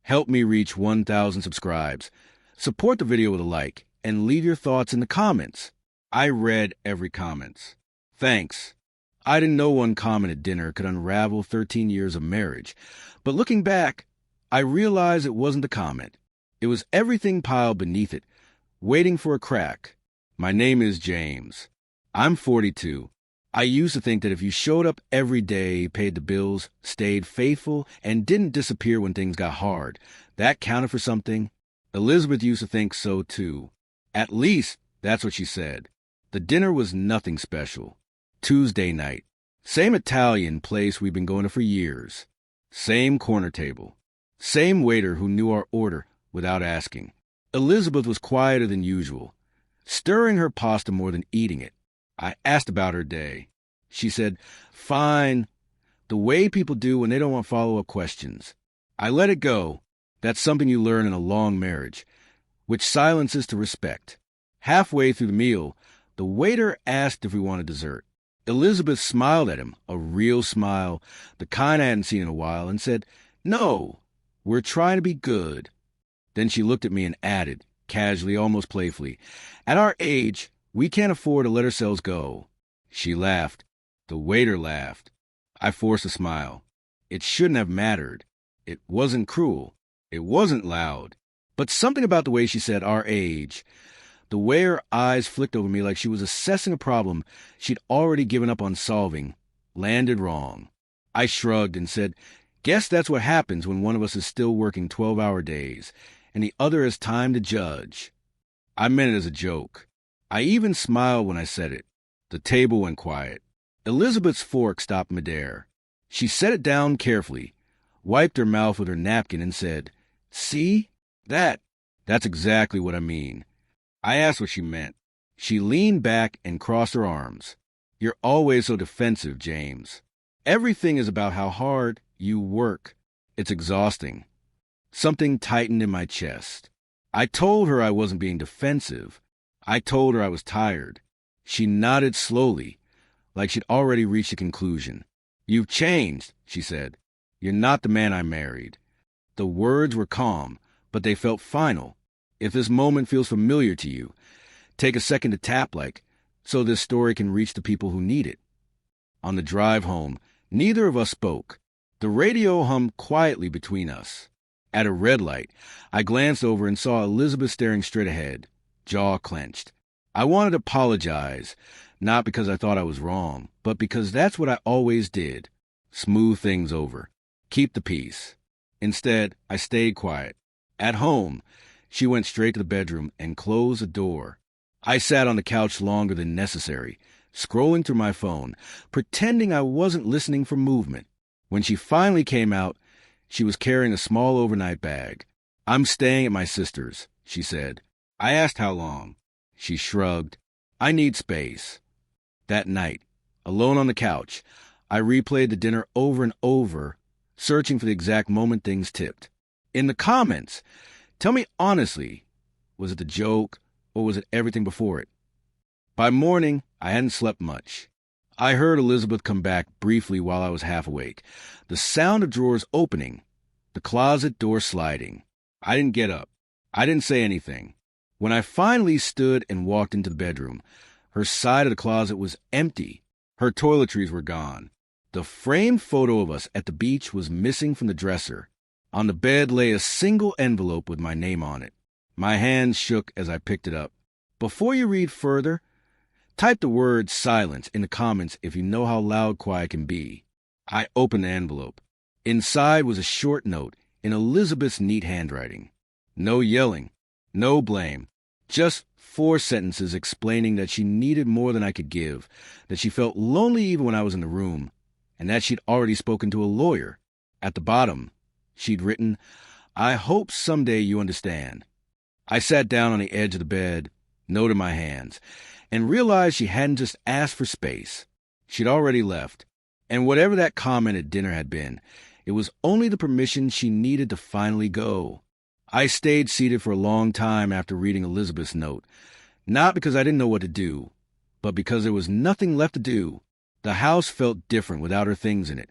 Help me reach 1,000 subscribes. Support the video with a like and leave your thoughts in the comments. I read every comment. Thanks. I didn't know one comment at dinner could unravel 13 years of marriage, but looking back, I realized it wasn't the comment. It was everything piled beneath it, waiting for a crack. My name is James. I'm 42. I used to think that if you showed up every day, paid the bills, stayed faithful, and didn't disappear when things got hard, that counted for something. Elizabeth used to think so too. At least, that's what she said. The dinner was nothing special. Tuesday night. Same Italian place we've been going to for years. Same corner table. Same waiter who knew our order without asking. Elizabeth was quieter than usual, stirring her pasta more than eating it. I asked about her day. She said, "Fine," the way people do when they don't want follow-up questions. I let it go. That's something you learn in a long marriage, which silence is to respect. Halfway through the meal, the waiter asked if we wanted dessert. Elizabeth smiled at him, a real smile, the kind I hadn't seen in a while, and said, "No, we're trying to be good." Then she looked at me and added, casually, almost playfully, "At our age, we can't afford to let ourselves go." She laughed. The waiter laughed. I forced a smile. It shouldn't have mattered. It wasn't cruel. It wasn't loud. But something about the way she said "our age," the way her eyes flicked over me like she was assessing a problem she'd already given up on solving, landed wrong. I shrugged and said, "Guess that's what happens when one of us is still working 12-hour days, and the other has time to judge." I meant it as a joke. I even smiled when I said it. The table went quiet. Elizabeth's fork stopped midair. She set it down carefully, wiped her mouth with her napkin, and said, "See? That's exactly what I mean." I asked what she meant. She leaned back and crossed her arms. "You're always so defensive, James. Everything is about how hard you work. It's exhausting." Something tightened in my chest. I told her I wasn't being defensive. I told her I was tired. She nodded slowly, like she'd already reached a conclusion. "You've changed," she said. "You're not the man I married." The words were calm, but they felt final. If this moment feels familiar to you, take a second to tap like, so this story can reach the people who need it. On the drive home, neither of us spoke. The radio hummed quietly between us. At a red light, I glanced over and saw Elizabeth staring straight ahead, jaw clenched. I wanted to apologize, not because I thought I was wrong, but because that's what I always did. Smooth things over. Keep the peace. Instead, I stayed quiet. At home, she went straight to the bedroom and closed the door. I sat on the couch longer than necessary, scrolling through my phone, pretending I wasn't listening for movement. When she finally came out, she was carrying a small overnight bag. "I'm staying at my sister's," she said. I asked how long. She shrugged. "I need space." That night, alone on the couch, I replayed the dinner over and over, searching for the exact moment things tipped. In the comments, tell me honestly, was it the joke or was it everything before it? By morning, I hadn't slept much. I heard Elizabeth come back briefly while I was half awake. The sound of drawers opening, the closet door sliding. I didn't get up. I didn't say anything. When I finally stood and walked into the bedroom, her side of the closet was empty. Her toiletries were gone. The framed photo of us at the beach was missing from the dresser. On the bed lay a single envelope with my name on it. My hands shook as I picked it up. Before you read further, type the word "silence" in the comments if you know how loud quiet can be. I opened the envelope. Inside was a short note in Elizabeth's neat handwriting. No yelling, no blame, just 4 sentences explaining that she needed more than I could give, that she felt lonely even when I was in the room, and that she'd already spoken to a lawyer. At the bottom, she'd written, "I hope someday you understand." I sat down on the edge of the bed, note in my hands, and realized she hadn't just asked for space. She'd already left. And whatever that comment at dinner had been, it was only the permission she needed to finally go. I stayed seated for a long time after reading Elizabeth's note, not because I didn't know what to do, but because there was nothing left to do. The house felt different without her things in it,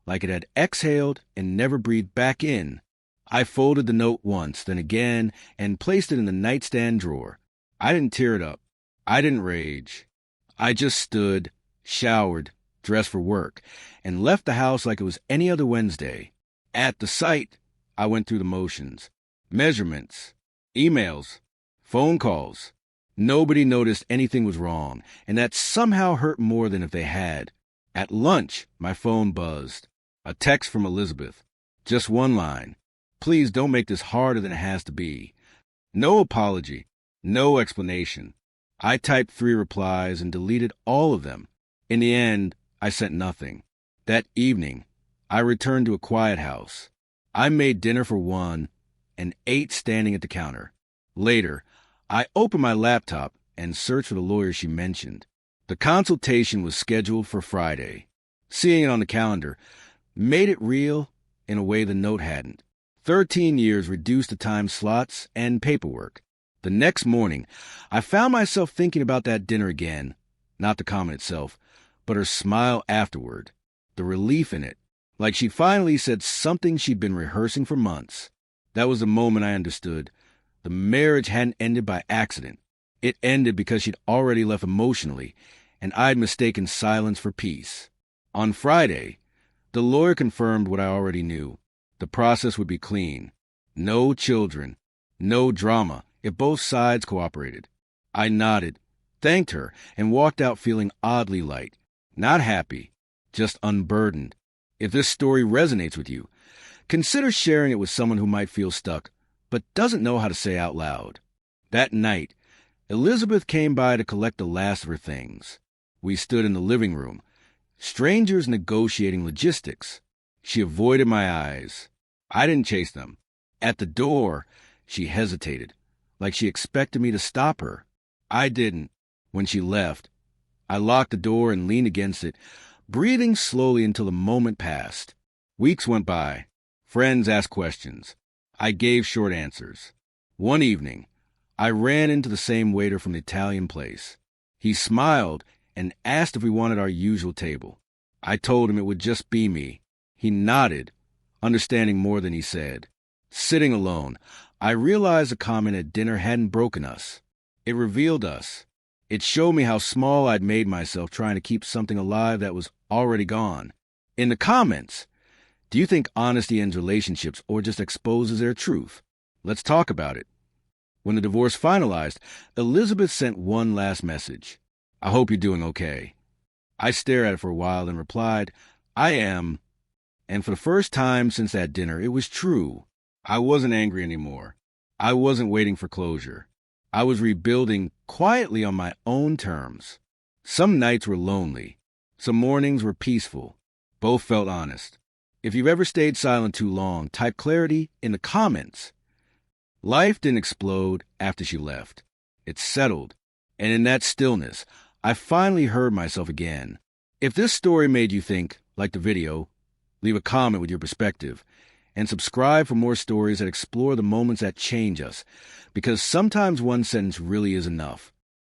like it had exhaled and never breathed back in. I folded the note once, then again, and placed it in the nightstand drawer. I didn't tear it up. I didn't rage. I just stood, showered, dressed for work, and left the house like it was any other Wednesday. At the site, I went through the motions. Measurements, emails, phone calls. Nobody noticed anything was wrong, and that somehow hurt more than if they had. At lunch, my phone buzzed. A text from Elizabeth. Just one line. Please don't make this harder than it has to be. No apology. No explanation. I typed 3 replies and deleted all of them. In the end, I sent nothing. That evening, I returned to a quiet house. I made dinner for 1 and ate standing at the counter. Later, I opened my laptop and searched for the lawyer she mentioned. The consultation was scheduled for Friday. Seeing it on the calendar made it real in a way the note hadn't. 13 years reduced the time slots and paperwork. The next morning, I found myself thinking about that dinner again, not the comment itself, but her smile afterward, the relief in it, like she finally said something she'd been rehearsing for months. That was the moment I understood. The marriage hadn't ended by accident. It ended because she'd already left emotionally, and I'd mistaken silence for peace. On Friday, the lawyer confirmed what I already knew. The process would be clean. No children. No drama if both sides cooperated. I nodded, thanked her, and walked out feeling oddly light. Not happy, just unburdened. If this story resonates with you, consider sharing it with someone who might feel stuck, but doesn't know how to say out loud. That night, Elizabeth came by to collect the last of her things. We stood in the living room, strangers negotiating logistics. She avoided my eyes. I didn't chase them. At the door, she hesitated, like she expected me to stop her. I didn't. When she left, I locked the door and leaned against it, breathing slowly until the moment passed. Weeks went by. Friends asked questions. I gave short answers. One evening, I ran into the same waiter from the Italian place. He smiled and asked if we wanted our usual table. I told him it would just be me. He nodded, understanding more than he said. Sitting alone, I realized the comment at dinner hadn't broken us. It revealed us. It showed me how small I'd made myself trying to keep something alive that was already gone. In the comments, do you think honesty ends relationships or just exposes their truth? Let's talk about it. When the divorce finalized, Elizabeth sent one last message. I hope you're doing okay. I stared at it for a while and replied, I am. And for the first time since that dinner, it was true. I wasn't angry anymore. I wasn't waiting for closure. I was rebuilding quietly on my own terms. Some nights were lonely. Some mornings were peaceful. Both felt honest. If you've ever stayed silent too long, type clarity in the comments. Life didn't explode after she left. It settled. And in that stillness, I finally heard myself again. If this story made you think, like the video, leave a comment with your perspective, and subscribe for more stories that explore the moments that change us, because sometimes one sentence really is enough.